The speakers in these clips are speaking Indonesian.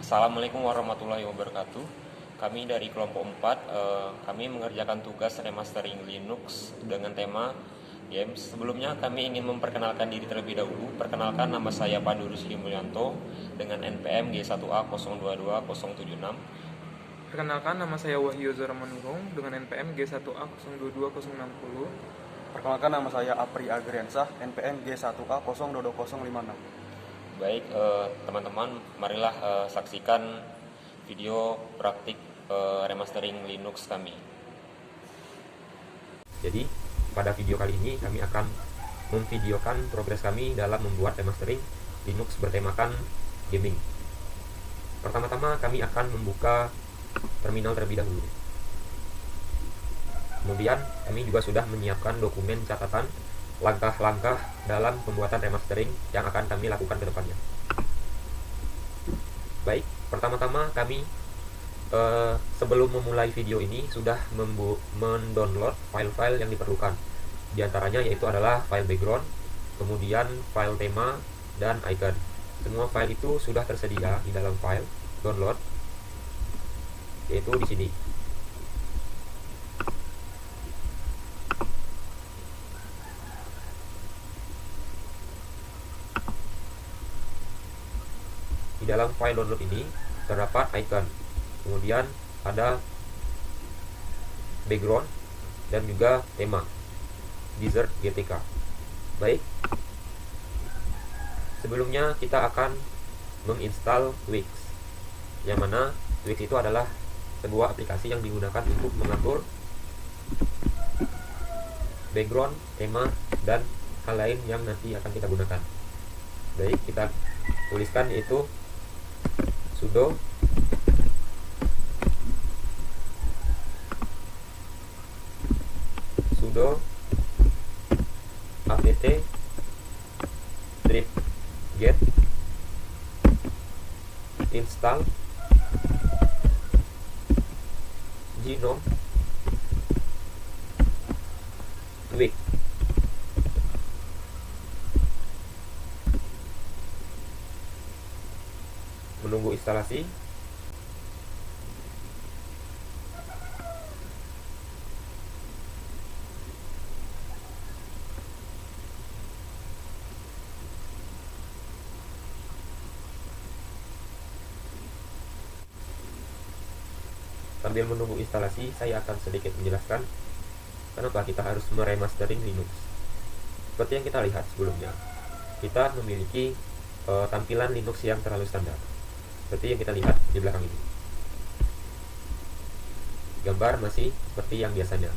Assalamualaikum warahmatullahi wabarakatuh. Kami dari kelompok 4, kami mengerjakan tugas remastering Linux dengan tema games. Sebelumnya kami ingin memperkenalkan diri terlebih dahulu. Perkenalkan, nama saya Pandu Rusdi Mulyanto dengan NPM G1A022076. Perkenalkan, nama saya Wahyu Zuramanurung dengan NPM G1A022060. Perkenalkan, nama saya Apri Agriansah, NPM G1A022056. Baik, teman-teman, marilah saksikan video praktik remastering Linux kami. Jadi, pada video kali ini kami akan memvideokan progres kami dalam membuat remastering Linux bertemakan gaming. Pertama-tama kami akan membuka terminal terlebih dahulu. Kemudian kami juga sudah menyiapkan dokumen catatan langkah-langkah dalam pembuatan remastering yang akan kami lakukan ke depannya. Baik, pertama-tama kami sebelum memulai video ini sudah mendownload file-file yang diperlukan. Di antaranya yaitu adalah file background, kemudian file tema, dan icon. Semua file itu sudah tersedia di dalam file download, yaitu di sini. Di dalam file download ini terdapat icon, kemudian ada background dan juga tema Desert GTK. Baik, sebelumnya kita akan menginstal Wix, yang mana Wix itu adalah sebuah aplikasi yang digunakan untuk mengatur background, tema, dan hal lain yang nanti akan kita gunakan. Baik, kita tuliskan yaitu sudo apt get install gnome Wix. Menunggu instalasi. Sambil menunggu instalasi, saya akan sedikit menjelaskan kenapa kita harus meremastering Linux. Seperti yang kita lihat sebelumnya, kita memiliki tampilan Linux yang terlalu standar, seperti yang kita lihat di belakang ini. Gambar masih seperti yang biasanya.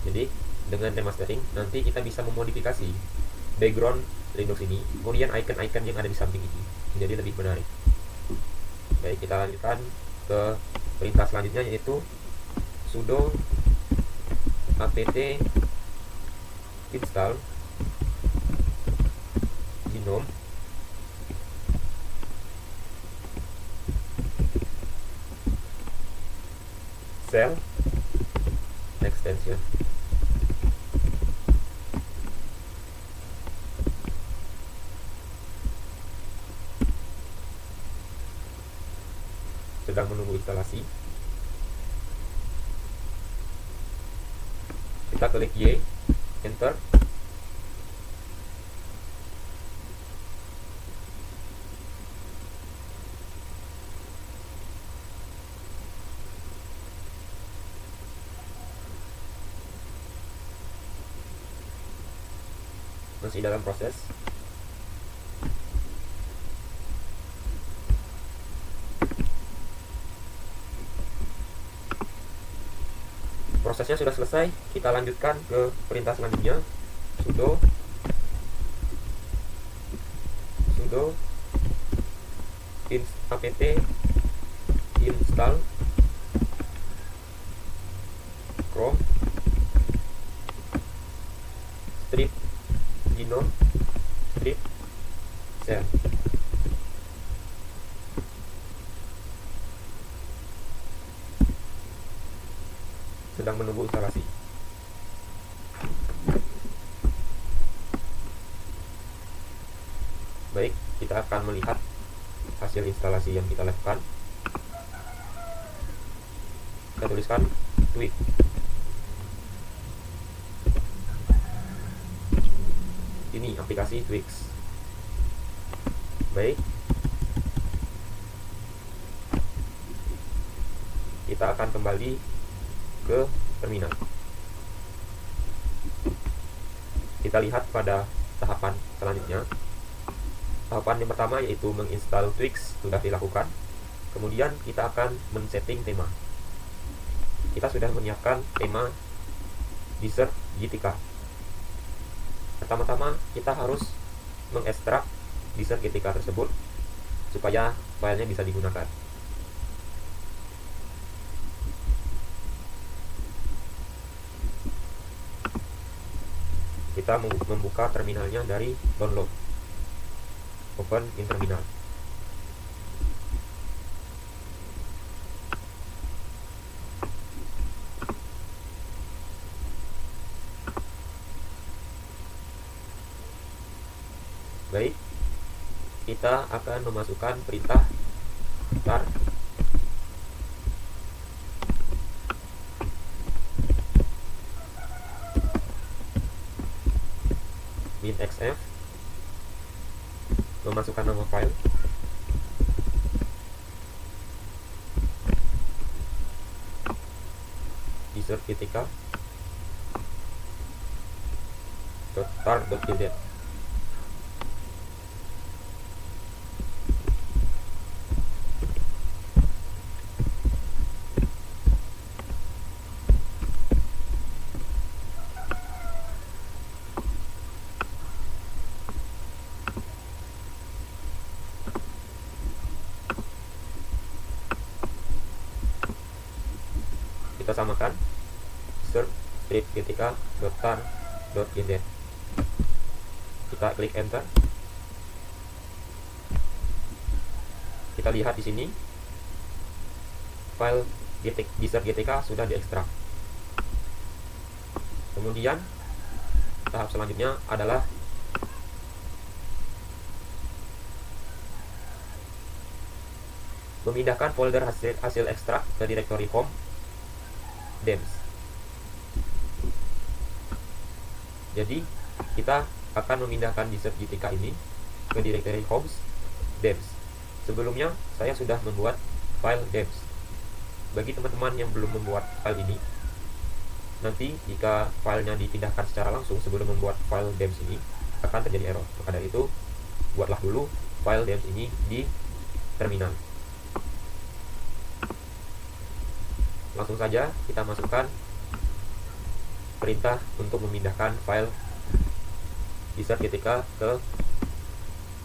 Jadi, dengan remastering, nanti kita bisa memodifikasi background Linux ini, kemudian icon-icon yang ada di samping ini menjadi lebih menarik. Baik, kita lanjutkan ke perintah selanjutnya, yaitu sudo apt install gnome shell extension. Sedang menunggu instalasi. Kita klik Y, enter. Masih dalam proses. Prosesnya sudah selesai, kita lanjutkan ke perintah selanjutnya, sudo apt install Chrome strip gnome strip shell. Sedang menunggu instalasi. Baik, kita akan melihat hasil instalasi yang kita lakukan. Kita tuliskan tweak. Ini aplikasi Twix. Baik, kita akan kembali ke terminal. Kita lihat pada tahapan selanjutnya. Tahapan yang pertama yaitu menginstal Twix sudah dilakukan. Kemudian kita akan men-setting tema. Kita sudah menyiapkan tema dessert GTK. Pertama-tama kita harus mengekstrak dessert GTK tersebut supaya filenya bisa digunakan. Kita membuka terminalnya dari download. Open in terminal. Baik, kita akan memasukkan perintah tar .xf, memasukkan nama file, dessert GTK .tar.gz. Kita samakan search strip gtk.tar.gz. Kita klik enter. Kita lihat di sini file dessert GTK sudah diekstrak. Kemudian tahap selanjutnya adalah memindahkan folder hasil ekstrak ke direktori home dems. Jadi kita akan memindahkan dessert GTK ini ke direktori homes dems. Sebelumnya saya sudah membuat file dems. Bagi teman-teman yang belum membuat file ini, nanti jika filenya dipindahkan secara langsung sebelum membuat file dems ini akan terjadi error. Maka dari itu buatlah dulu file dems ini di terminal. Langsung saja kita masukkan perintah untuk memindahkan file dessert GTK ke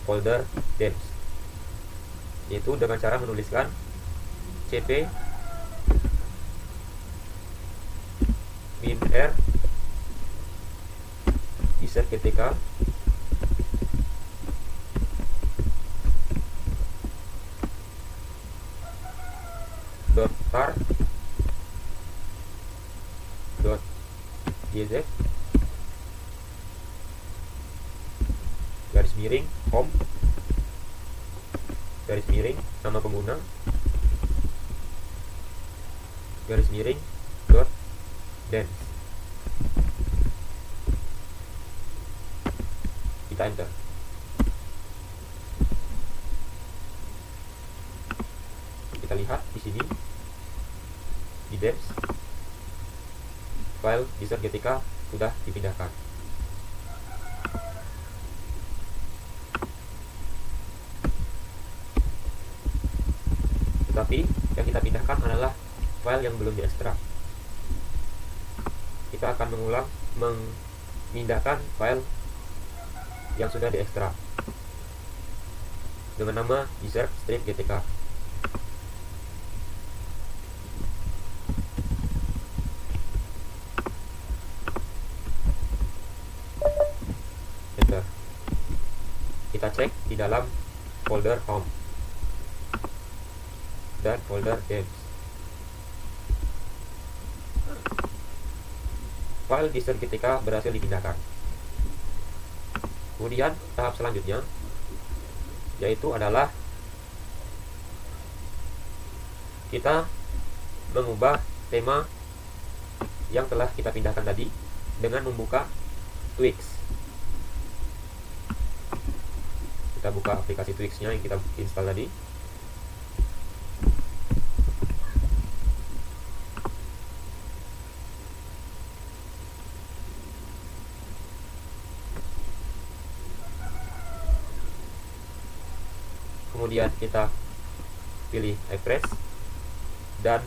folder dems, yaitu dengan cara menuliskan cp -r dessert GTK .tar .gz garis miring home garis miring nama pengguna garis miring .dems. Kita enter. Kita lihat di sini di dems file dessert GTK sudah dipindahkan. Tetapi yang kita pindahkan adalah file yang belum diekstrak. Kita akan mengulang memindahkan file yang sudah diekstrak dengan nama dessert strip GTK. Enter. Kita cek di dalam folder home dan folder dems. File dessert GTK berhasil dipindahkan. Kemudian tahap selanjutnya yaitu adalah kita mengubah tema yang telah kita pindahkan tadi dengan membuka Twix. Kita buka aplikasi Twix-nya yang kita install tadi. Kemudian kita pilih iPress dan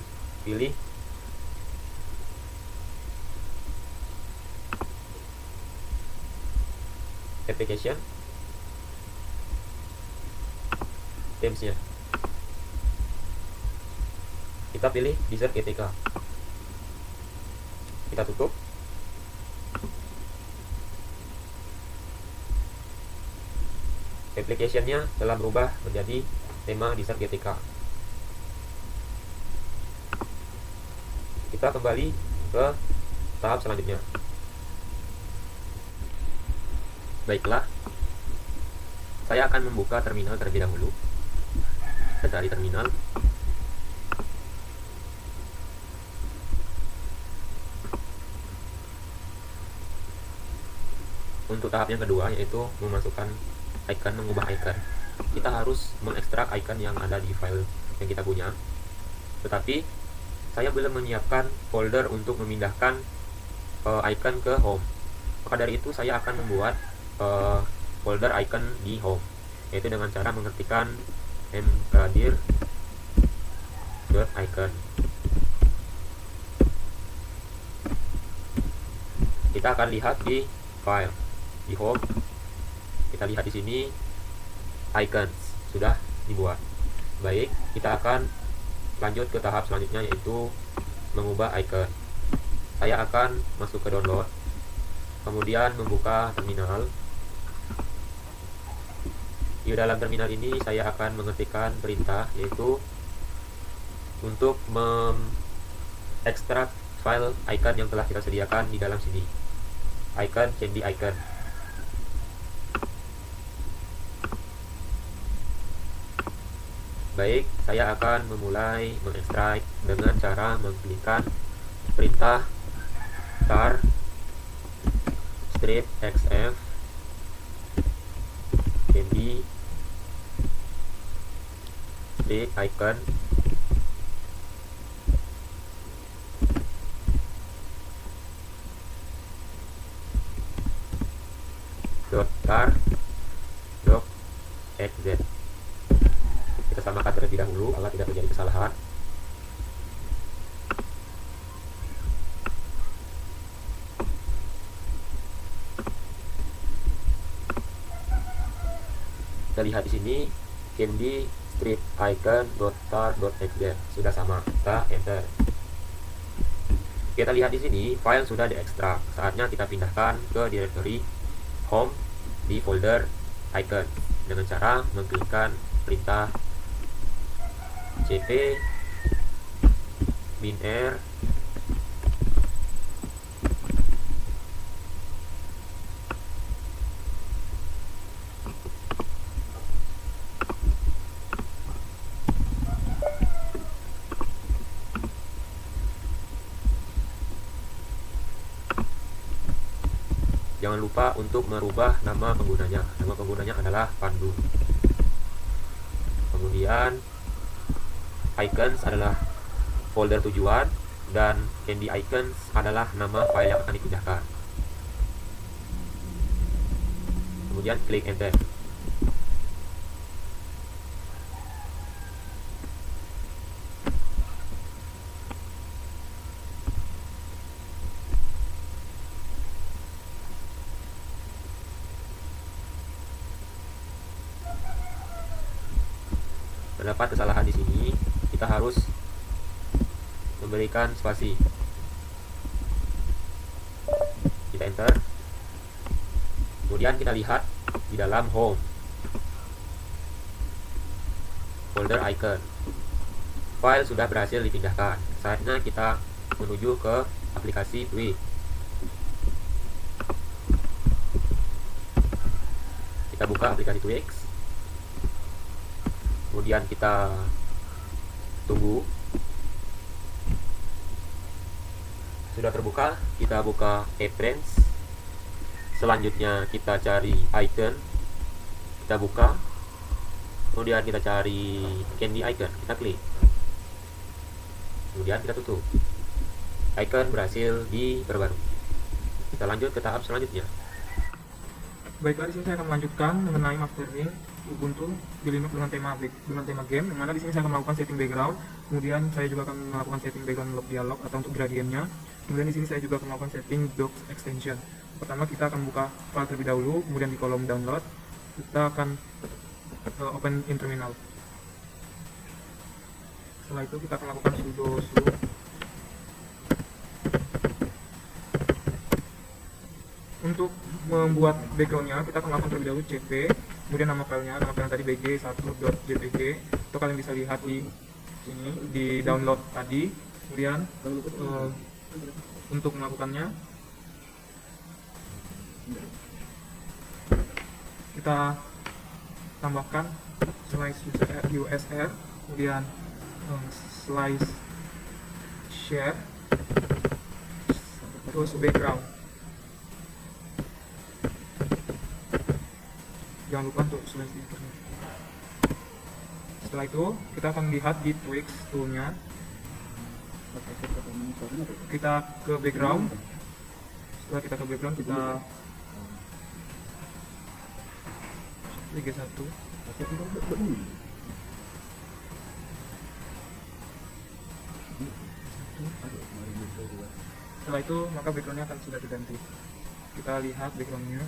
pilih application, themes-nya. Kita pilih Dessert GTK. Kita tutup. Application-nya telah berubah menjadi tema Dessert GTK. Kita kembali ke tahap selanjutnya. Baiklah, saya akan membuka terminal terlebih dahulu. Kita cari terminal. Untuk tahap yang kedua, yaitu memasukkan icon, mengubah icon. Kita harus mengekstrak icon yang ada di file yang kita punya. Tetapi saya belum menyiapkan folder untuk memindahkan icon ke home. Maka dari itu saya akan membuat folder icon di home, yaitu dengan cara mengetikkan mkdir.icon. Kita akan lihat di file di home. Kita lihat di sini icons sudah dibuat. Baik, kita akan lanjut ke tahap selanjutnya, yaitu mengubah icon. Saya akan masuk ke download, kemudian membuka terminal. Di dalam terminal ini saya akan mengetikkan perintah, yaitu untuk mengekstrak file icon yang telah kita sediakan di dalam sini. Icon candy icon. Baik, saya akan memulai mengekstrak dengan cara mengklikkan perintah tar strip xf candy strip icon .tar .xz. Kita samakan terlebih dahulu agar tidak terjadi kesalahan. Kita lihat di sini candy strip icon .tar.xz sudah sama. Kita enter. Kita lihat di sini file sudah diekstrak. Saatnya kita pindahkan ke directory home di folder icon dengan cara mengklikkan perintah cp -r Jangan lupa untuk merubah nama penggunanya. Nama penggunanya adalah Pandu. Kemudian icons adalah folder tujuan dan candy icons adalah nama file yang akan dipindahkan. Kemudian klik enter. Terdapat kesalahan di sini, kita harus memberikan spasi. Kita enter. Kemudian kita lihat di dalam home folder icon, file sudah berhasil dipindahkan. Saatnya kita menuju ke aplikasi Twix. Kita buka aplikasi Twix. Kemudian kita tunggu Sudah terbuka, kita buka appearance. Selanjutnya kita cari icon, kita buka. Kemudian kita cari candy icon, kita klik. Kemudian kita tutup. Icon berhasil diperbarui. Kita lanjut ke tahap selanjutnya. Baiklah, di sini saya akan melanjutkan mengenai mastering Ubuntu di Linux dengan tema game, yang mana di sini saya akan melakukan setting background. Kemudian saya juga akan melakukan setting background log dialog atau untuk gradiennya. Kemudian di sini saya juga akan melakukan setting docs extension. Pertama kita akan buka file terlebih dahulu, kemudian di kolom download kita akan open in terminal. Setelah itu kita akan lakukan sudo su. Untuk membuat backgroundnya kita akan lakukan terlebih dahulu cp, kemudian nama filenya tadi bg1.jpg, itu kalian bisa lihat di sini di download tadi. Kemudian untuk melakukannya kita tambahkan slice usr, kemudian slice share, terus background. Jangan lupa untuk slice di internet. Setelah itu kita akan lihat di Twix toolnya, kita ke background. Setelah kita ke background kita BG1. Setelah itu maka backgroundnya akan sudah diganti. Kita lihat backgroundnya.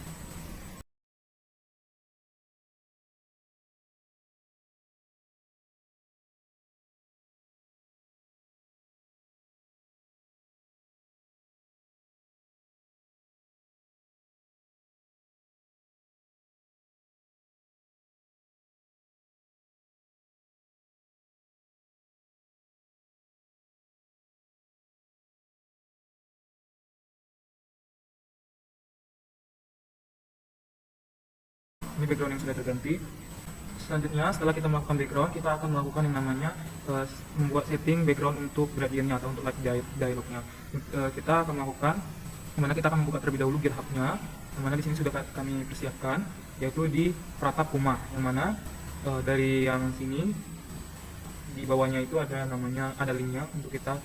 Ini background yang sudah terganti. Selanjutnya setelah kita melakukan background, kita akan melakukan yang namanya membuat setting background untuk gradiennya atau untuk live dialognya. Kita akan melakukan, dimana kita akan membuka terlebih dahulu GitHub-nya, yang mana di sini sudah kami persiapkan, yaitu di Pratap Puma, yang mana dari yang sini di bawahnya itu ada namanya, ada linknya untuk kita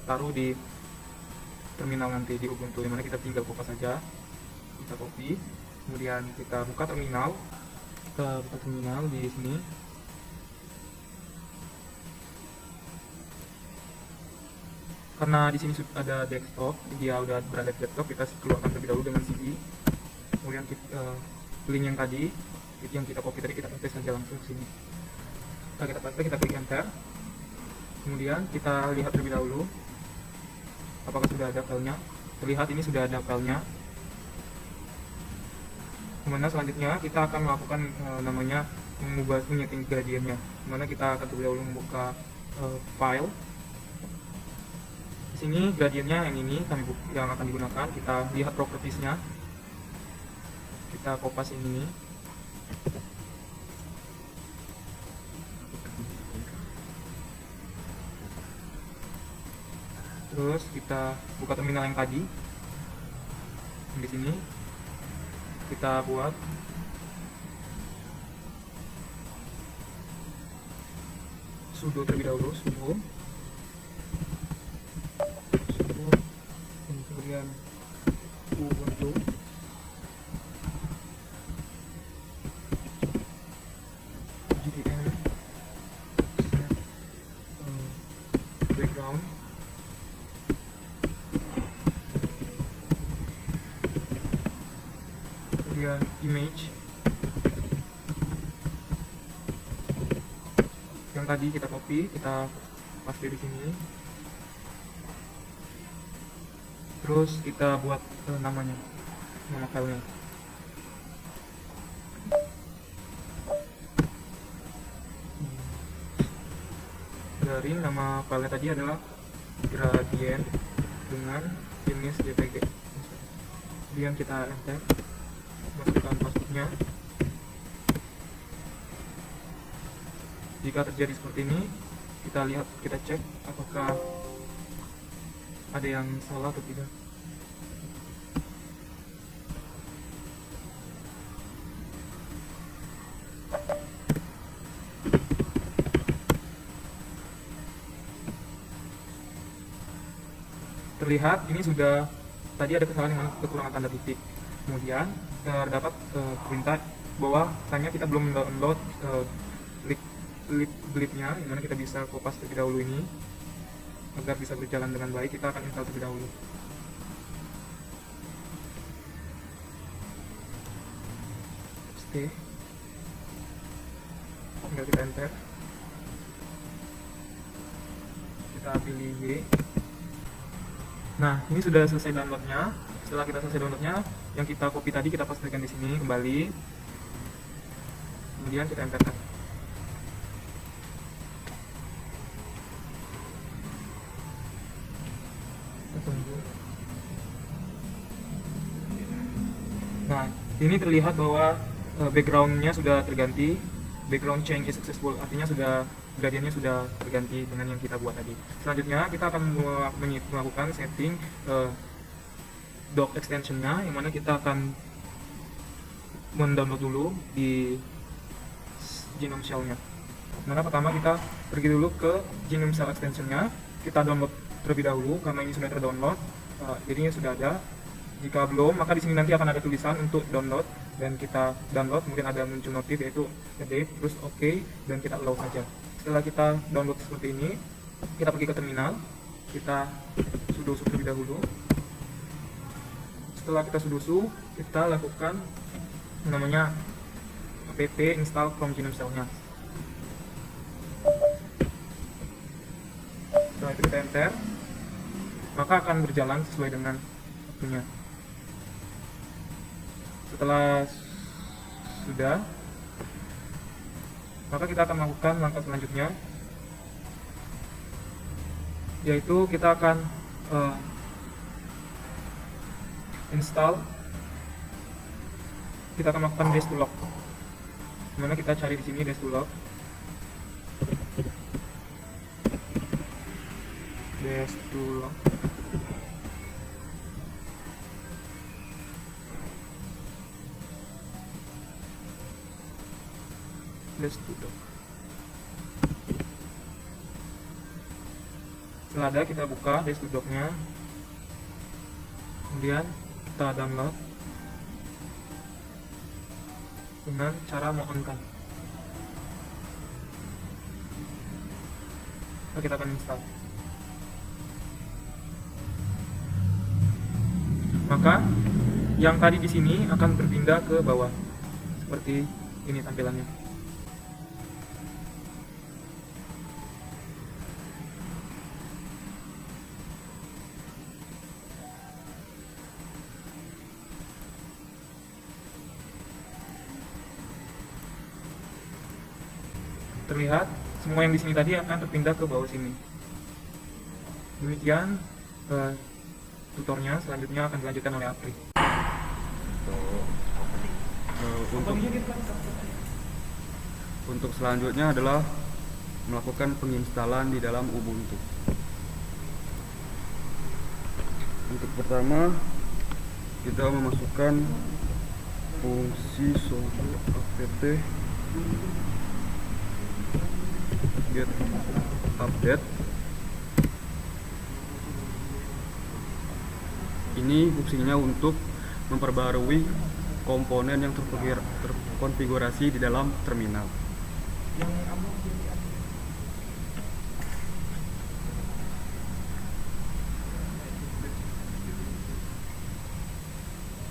taruh di terminal nanti di Ubuntu, yang mana kita tinggal buka saja, kita copy. Kemudian kita buka terminal, di sini. Karena di sini ada desktop, dia udah berada di desktop, kita keluarkan terlebih dahulu dengan CD. Kemudian link yang tadi, yang kita copy tadi, kita paste saja langsung ke sini. Setelah kita paste, kita klik enter. Kemudian kita lihat terlebih dahulu apakah sudah ada filenya. Terlihat ini sudah ada filenya. Kemudian selanjutnya kita akan melakukan namanya mengubah menyeting gradiennya. Dimana kita akan terlebih dahulu membuka file. Di sini gradiennya yang ini yang akan digunakan. Kita lihat propertiesnya. Kita kopas yang ini. Terus kita buka terminal yang tadi. Di sini kita buat sudo terlebih dahulu, sudo kemudian ubuntu, gdm background, kemudian image yang tadi kita copy, kita paste di sini. Terus kita buat nama filenya. Dari nama filenya tadi adalah gradient dengan jenis JPG. Kemudian kita enter, masukkan passwordnya. Jika terjadi seperti ini, kita cek apakah ada yang salah atau tidak. Terlihat ini sudah, tadi ada kesalahan yang kekurangan tanda titik. Kemudian terdapat perintah bahwa tanya kita belum download glibnya, yang mana kita bisa kopas terlebih dahulu ini agar bisa berjalan dengan baik. Kita akan install terlebih dahulu. Stay. Tinggal kita enter. Kita pilih Y. Nah, ini sudah selesai downloadnya. Setelah kita selesai downloadnya, yang kita copy tadi kita pastekan di sini kembali. Kemudian kita enterkan. Kita tunggu. Nah, ini terlihat bahwa backgroundnya sudah terganti. Background change is successful, artinya sudah gradiennya sudah terganti dengan yang kita buat tadi. Selanjutnya kita akan melakukan setting dock extensionnya, yang mana kita akan mendownload dulu di Genome Shell-nya. Mana pertama kita pergi dulu ke Genome Shell extensionnya, kita download terlebih dahulu karena ini sudah terdownload, jadinya sudah ada. Jika belum, maka di sini nanti akan ada tulisan untuk download, dan kita download, kemudian ada muncul notif yaitu update, terus OK, dan kita allow saja. Setelah kita download seperti ini, kita pergi ke terminal, kita sudo terlebih dahulu. Setelah kita sudo, kita lakukan namanya apt install from Genome Shell-nya. Setelah itu kita enter, maka akan berjalan sesuai dengan waktunya. Setelah sudah, maka kita akan melakukan langkah selanjutnya, yaitu kita akan install. Kita akan melakukan dash to log, dimana kita cari di sini dash to log, dash to log. Setelah ada, kita buka desktop-nya, kemudian kita download dengan cara on-kan. Lalu kita akan install. Maka yang tadi di sini akan berpindah ke bawah seperti ini tampilannya. Terlihat semua yang di sini tadi akan terpindah ke bawah sini. Demikian tutornya, selanjutnya akan dilanjutkan oleh Apri. Untuk selanjutnya adalah melakukan penginstalan di dalam Ubuntu. Untuk pertama, kita memasukkan fungsi sudo apt get update. Ini fungsinya untuk memperbarui komponen yang terkonfigurasi di dalam terminal.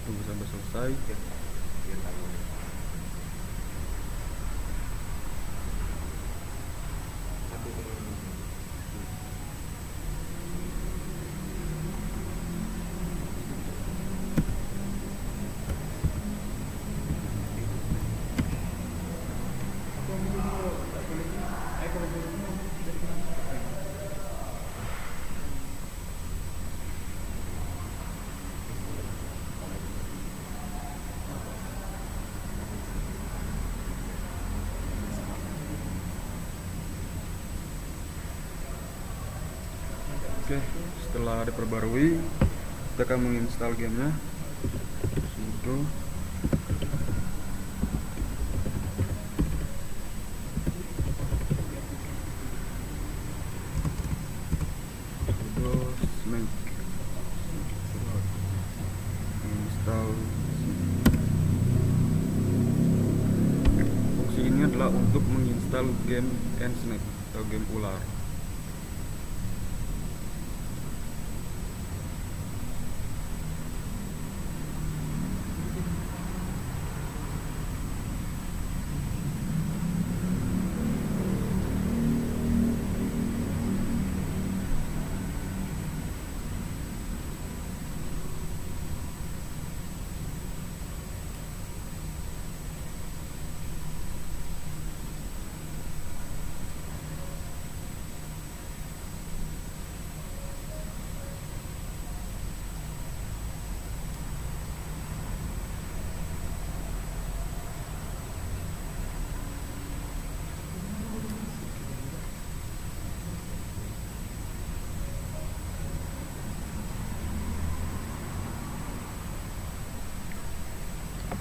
Tunggu sampai selesai. Oke, setelah diperbarui kita akan menginstal gamenya. Sudo snake install. Fungsi ini adalah untuk menginstal game Nsnake atau game ular.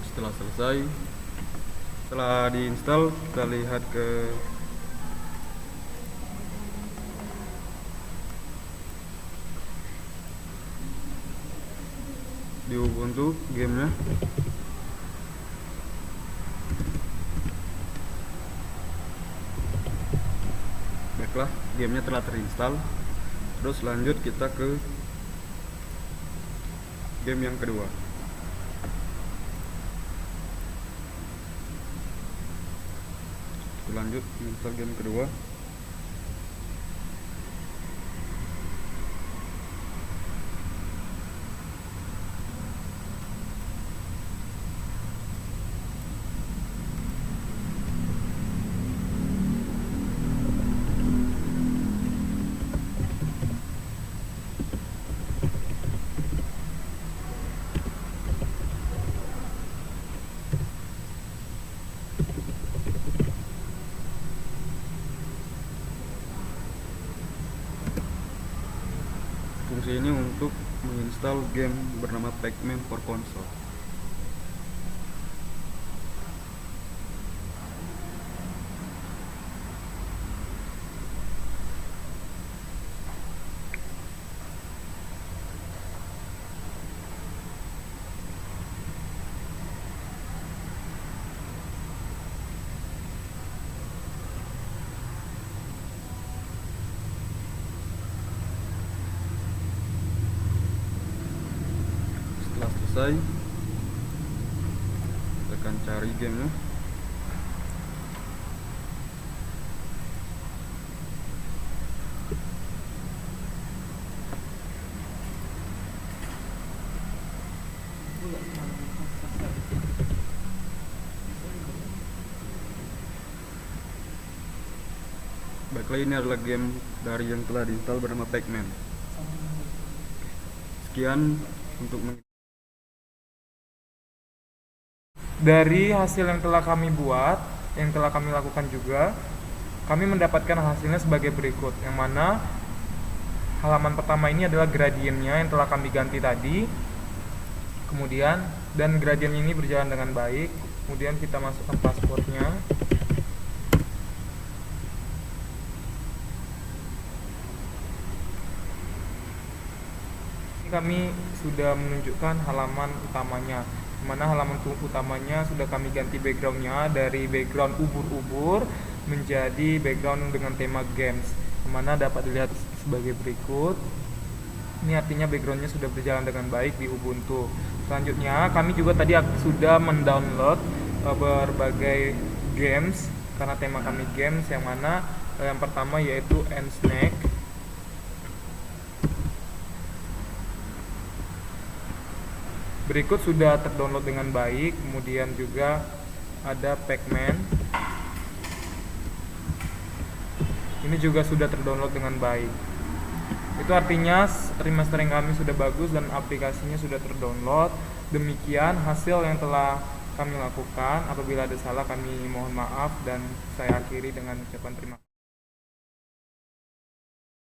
Setelah selesai, setelah diinstal, kita lihat ke di Ubuntu gamenya. Baiklah, gamenya telah terinstall. Terus lanjut kita ke game yang kedua. Lanjut install game kedua. Fungsi ini untuk menginstal game bernama Pac-Man for console. Setelah selesai, kita akan cari gamenya. Baiklah, ini adalah game dari yang telah diinstal bernama Pac-Man. Sekian untuk Dari hasil yang telah kami buat, yang telah kami lakukan juga, kami mendapatkan hasilnya sebagai berikut. Yang mana halaman pertama ini adalah gradiennya yang telah kami ganti tadi. Kemudian, dan gradien ini berjalan dengan baik. Kemudian kita masukkan passwordnya. Ini kami sudah menunjukkan halaman utamanya, mana halaman utamanya sudah kami ganti backgroundnya dari background ubur-ubur menjadi background dengan tema games, mana dapat dilihat sebagai berikut. Ini artinya backgroundnya sudah berjalan dengan baik di Ubuntu. Selanjutnya kami juga tadi sudah mendownload berbagai games karena tema kami games, yang mana yang pertama yaitu Nsnake. Berikut sudah terdownload dengan baik. Kemudian juga ada Pac-Man. Ini juga sudah terdownload dengan baik. Itu artinya remastering kami sudah bagus dan aplikasinya sudah terdownload. Demikian hasil yang telah kami lakukan. Apabila ada salah kami mohon maaf, dan saya akhiri dengan ucapan terima kasih.